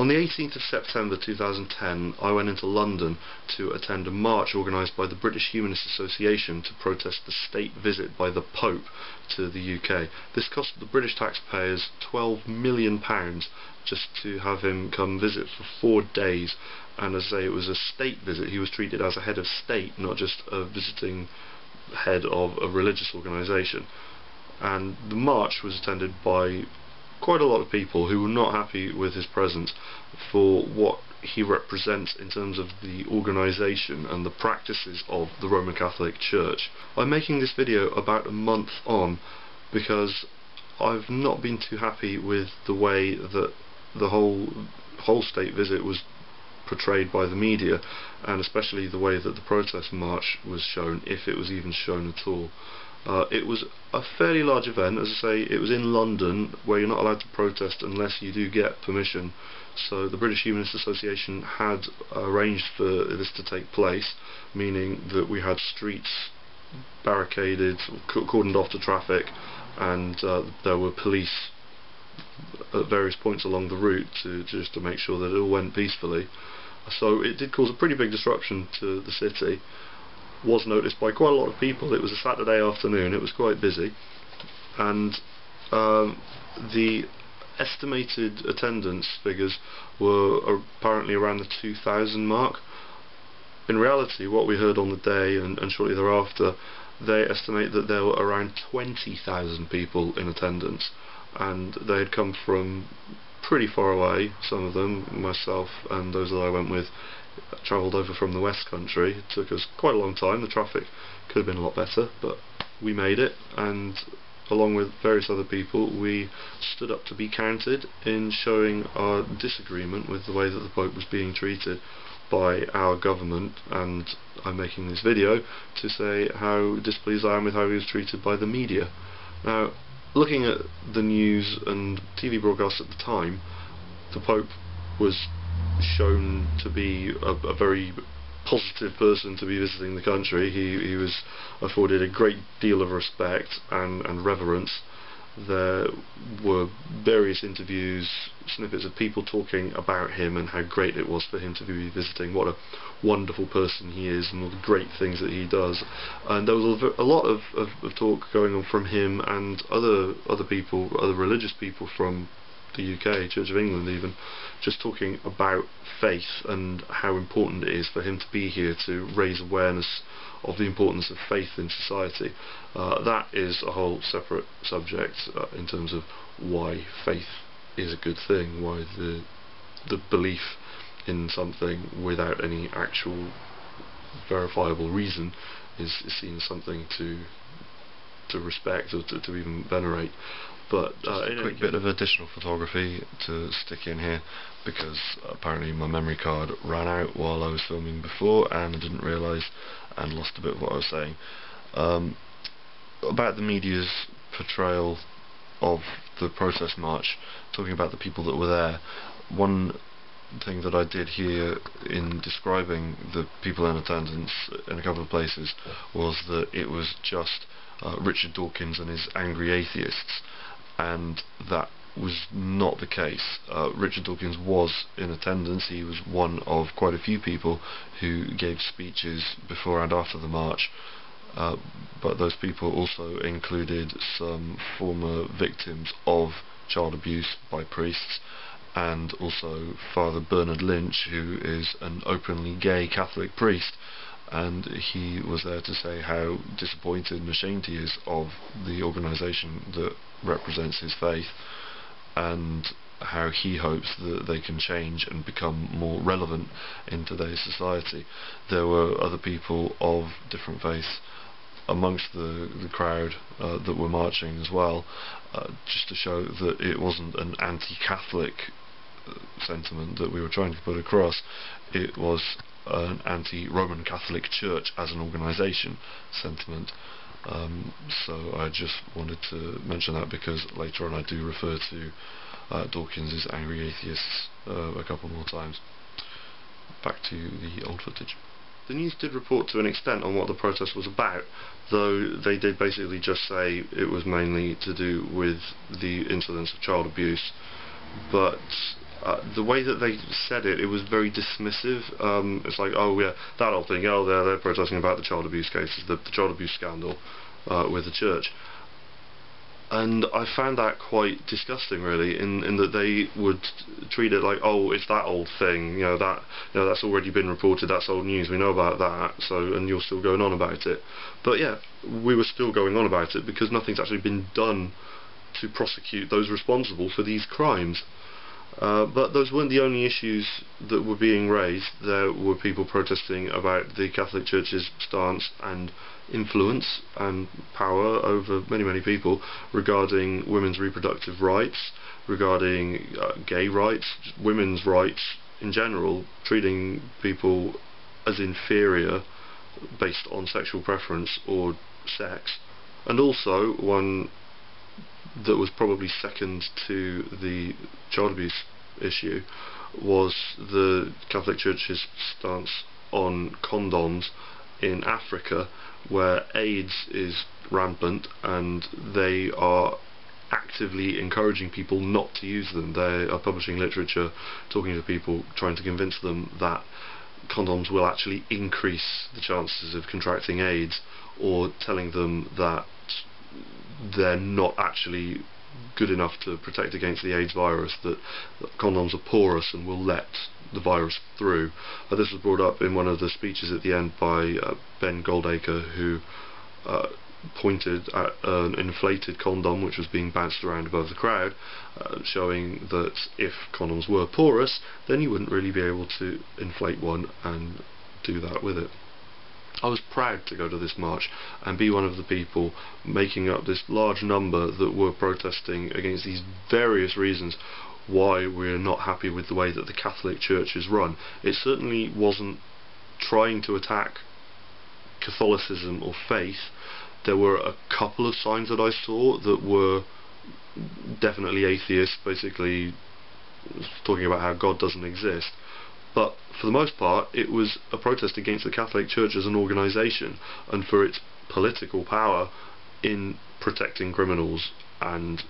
On the 18th of September 2010, I went into London to attend a march organised by the British Humanist Association to protest the state visit by the Pope to the UK. This cost the British taxpayers £12 million just to have him come visit for 4 days, and as I say, it was a state visit. He was treated as a head of state, not just a visiting head of a religious organisation. And the march was attended by quite a lot of people who were not happy with his presence for what he represents in terms of the organisation and the practices of the Roman Catholic Church. I'm making this video about a month on because I've not been too happy with the way that the whole state visit was portrayed by the media, and especially the way that the protest march was shown, if it was even shown at all. It was a fairly large event. As I say, it was in London, where you're not allowed to protest unless you do get permission. So the British Humanist Association had arranged for this to take place, meaning that we had streets barricaded, cordoned off to traffic, and there were police at various points along the route just to make sure that it all went peacefully. So it did cause a pretty big disruption to the city. Was noticed by quite a lot of people. It was a Saturday afternoon, it was quite busy, and the estimated attendance figures were apparently around the 2,000 mark. In reality, what we heard on the day and shortly thereafter, they estimate that there were around 20,000 people in attendance, and they had come from pretty far away. Some of them, myself and those that I went with, travelled over from the West Country. It took us quite a long time. The traffic could have been a lot better, but we made it, and along with various other people we stood up to be counted in showing our disagreement with the way that the Pope was being treated by our government, and I'm making this video to say how displeased I am with how he was treated by the media. Now, looking at the news and TV broadcasts at the time, the Pope was shown to be a very positive person to be visiting the country. He was afforded a great deal of respect and reverence. There were various interviews, snippets of people talking about him and how great it was for him to be visiting, what a wonderful person he is and all the great things that he does. And there was a lot of talk going on from him and other people, other religious people from the UK, Church of England even, just talking about faith and how important it is for him to be here to raise awareness of the importance of faith in society. That is a whole separate subject in terms of why faith is a good thing, why the belief in something without any actual verifiable reason is seen as something to respect or to even venerate. But a quick bit of additional photography to stick in here, because apparently my memory card ran out while I was filming before and I didn't realise and lost a bit of what I was saying. About the media's portrayal of the protest march, talking about the people that were there, one thing that I did here in describing the people in attendance in a couple of places was that it was just Richard Dawkins and his angry atheists, and that was not the case. Richard Dawkins was in attendance. He was one of quite a few people who gave speeches before and after the march, but those people also included some former victims of child abuse by priests, and also Father Bernard Lynch, who is an openly gay Catholic priest, and he was there to say how disappointed and ashamed he is of the organisation that represents his faith, and how he hopes that they can change and become more relevant in today's society. There were other people of different faiths amongst the crowd that were marching as well, just to show that it wasn't an anti-Catholic sentiment that we were trying to put across. It was an anti-Roman Catholic Church as an organisation sentiment. So I just wanted to mention that, because later on I do refer to Dawkins' angry atheists a couple more times. Back to the old footage. The news did report to an extent on what the protest was about, though they did basically just say it was mainly to do with the incidents of child abuse. But The way that they said it, it was very dismissive. It's like, oh yeah, that old thing, oh they're protesting about the child abuse cases, the child abuse scandal with the church. And I found that quite disgusting, really, in that they would treat it like, oh, it's that old thing, that's already been reported, that's old news, we know about that, so, and you're still going on about it. But yeah, we were still going on about it because nothing's actually been done to prosecute those responsible for these crimes. But those weren't the only issues that were being raised. There were people protesting about the Catholic Church's stance and influence and power over many people regarding women's reproductive rights, regarding gay rights, women's rights in general, treating people as inferior based on sexual preference or sex. And also one that was probably second to the child abuse issue was the Catholic Church's stance on condoms in Africa, where AIDS is rampant and they are actively encouraging people not to use them. They are publishing literature talking to people, trying to convince them that condoms will actually increase the chances of contracting AIDS, or telling them that they're not actually good enough to protect against the AIDS virus, that condoms are porous and will let the virus through. This was brought up in one of the speeches at the end by Ben Goldacre, who pointed at an inflated condom which was being bounced around above the crowd, showing that if condoms were porous, then you wouldn't really be able to inflate one and do that with it. I was proud to go to this march and be one of the people making up this large number that were protesting against these various reasons why we're not happy with the way that the Catholic Church is run. It certainly wasn't trying to attack Catholicism or faith. There were a couple of signs that I saw that were definitely atheist, basically talking about how God doesn't exist. But for the most part, it was a protest against the Catholic Church as an organisation and for its political power in protecting criminals and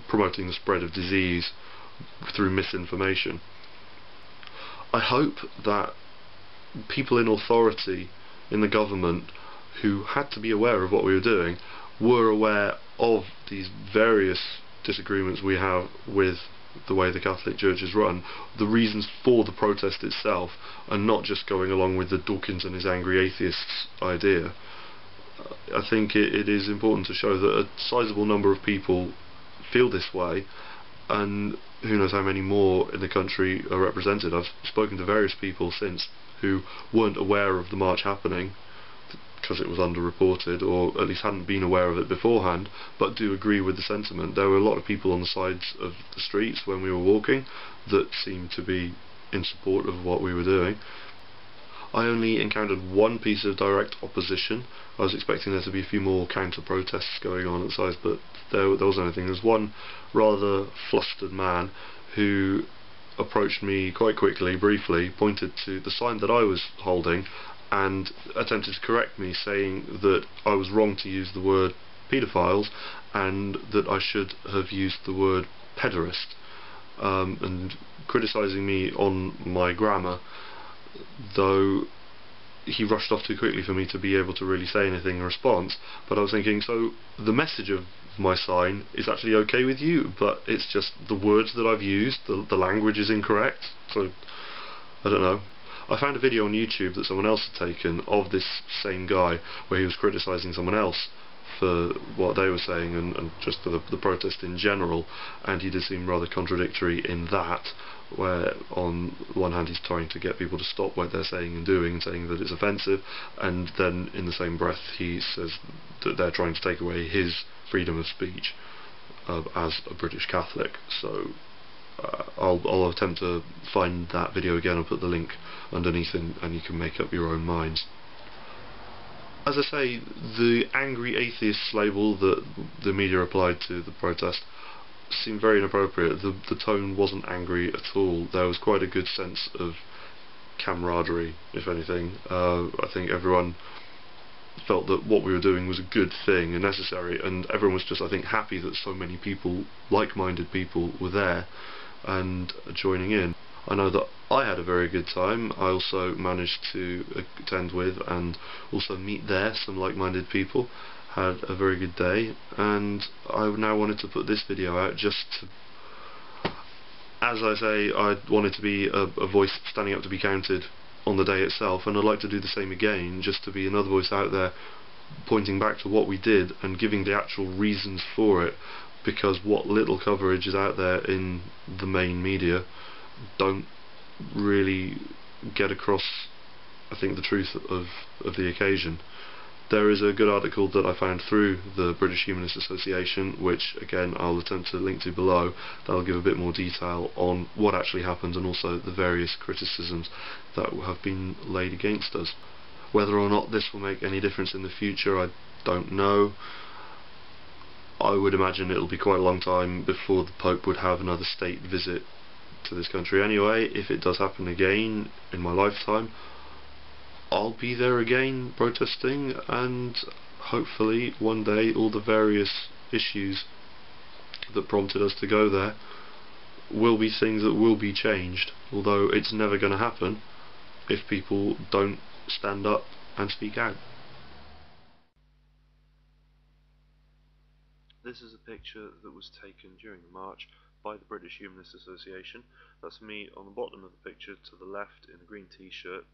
promoting the spread of disease through misinformation. I hope that people in authority in the government who had to be aware of what we were doing were aware of these various disagreements we have with the way the Catholic Church is run, the reasons for the protest itself, and not just going along with the Dawkins and his angry atheists idea. I think it is important to show that a sizable number of people feel this way, and who knows how many more in the country are represented. I've spoken to various people since who weren't aware of the march happening because it was underreported, or at least hadn't been aware of it beforehand, but do agree with the sentiment. There were a lot of people on the sides of the streets when we were walking that seemed to be in support of what we were doing. I only encountered one piece of direct opposition. I was expecting there to be a few more counter-protests going on at the sides, but there wasn't anything. There was one rather flustered man who approached me quite quickly, briefly, pointed to the sign that I was holding and attempted to correct me, saying that I was wrong to use the word paedophiles and that I should have used the word pederast, and criticising me on my grammar, though he rushed off too quickly for me to be able to really say anything in response. But I was thinking, so the message of my sign is actually okay with you, but it's just the words that I've used, the language is incorrect, so I don't know. I found a video on YouTube that someone else had taken of this same guy where he was criticising someone else for what they were saying and just for the protest in general, and he did seem rather contradictory in that, where on one hand he's trying to get people to stop what they're saying and doing and saying that it's offensive, and then in the same breath he says that they're trying to take away his freedom of speech as a British Catholic. So I'll attempt to find that video again and put the link underneath, and you can make up your own minds. As I say, the angry atheists label that the media applied to the protest seemed very inappropriate. The tone wasn't angry at all. There was quite a good sense of camaraderie, if anything. I think everyone felt that what we were doing was a good thing and necessary, and everyone was just, I think, happy that so many people, like-minded people, were there. and joining in. I know that I had a very good time. I also managed to attend with and also meet there some like-minded people. Had a very good day, and I now wanted to put this video out just to, as I say, I wanted to be a voice standing up to be counted on the day itself, and I'd like to do the same again, just to be another voice out there pointing back to what we did and giving the actual reasons for it, because what little coverage is out there in the main media don't really get across, I think, the truth of the occasion. There is a good article that I found through the British Humanist Association, which again I'll attempt to link to below, that'll give a bit more detail on what actually happened and also the various criticisms that have been laid against us. Whether or not this will make any difference in the future, I don't know. I would imagine it'll be quite a long time before the Pope would have another state visit to this country anyway. If it does happen again in my lifetime, I'll be there again protesting, and hopefully one day all the various issues that prompted us to go there will be things that will be changed, although it's never going to happen if people don't stand up and speak out. This is a picture that was taken during the march by the British Humanist Association. That's me on the bottom of the picture to the left in a green t-shirt.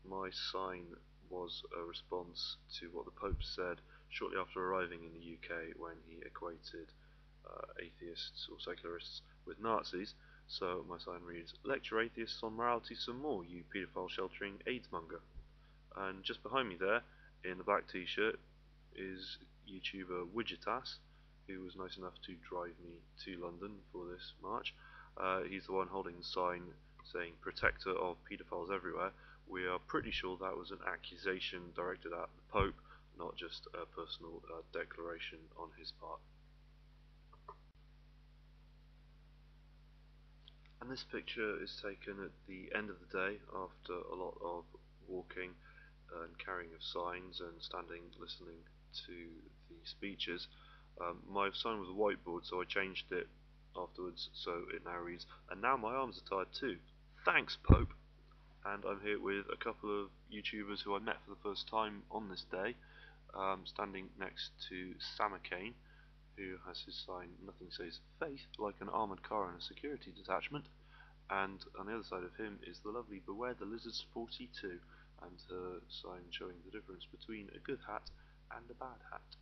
My sign was a response to what the Pope said shortly after arriving in the UK, when he equated atheists or secularists with Nazis. So my sign reads, "Lecture atheists on morality some more, you paedophile sheltering AIDS monger." And just behind me there, in the black t-shirt, is YouTuber Widgetas, who was nice enough to drive me to London for this march. He's the one holding the sign saying "Protector of paedophiles everywhere." We are pretty sure that was an accusation directed at the Pope, not just a personal declaration on his part. And this picture is taken at the end of the day, after a lot of walking and carrying of signs and standing listening to the speeches. My sign was a whiteboard, so I changed it afterwards, so it now reads, "And now my arms are tired too. Thanks, Pope." And I'm here with a couple of YouTubers who I met for the first time on this day, standing next to Samakane, who has his sign "Nothing Says Faith Like an Armoured Car and a Security Detachment," and on the other side of him is the lovely Beware the Lizards 42, and her sign showing the difference between a good hat and a bad hat.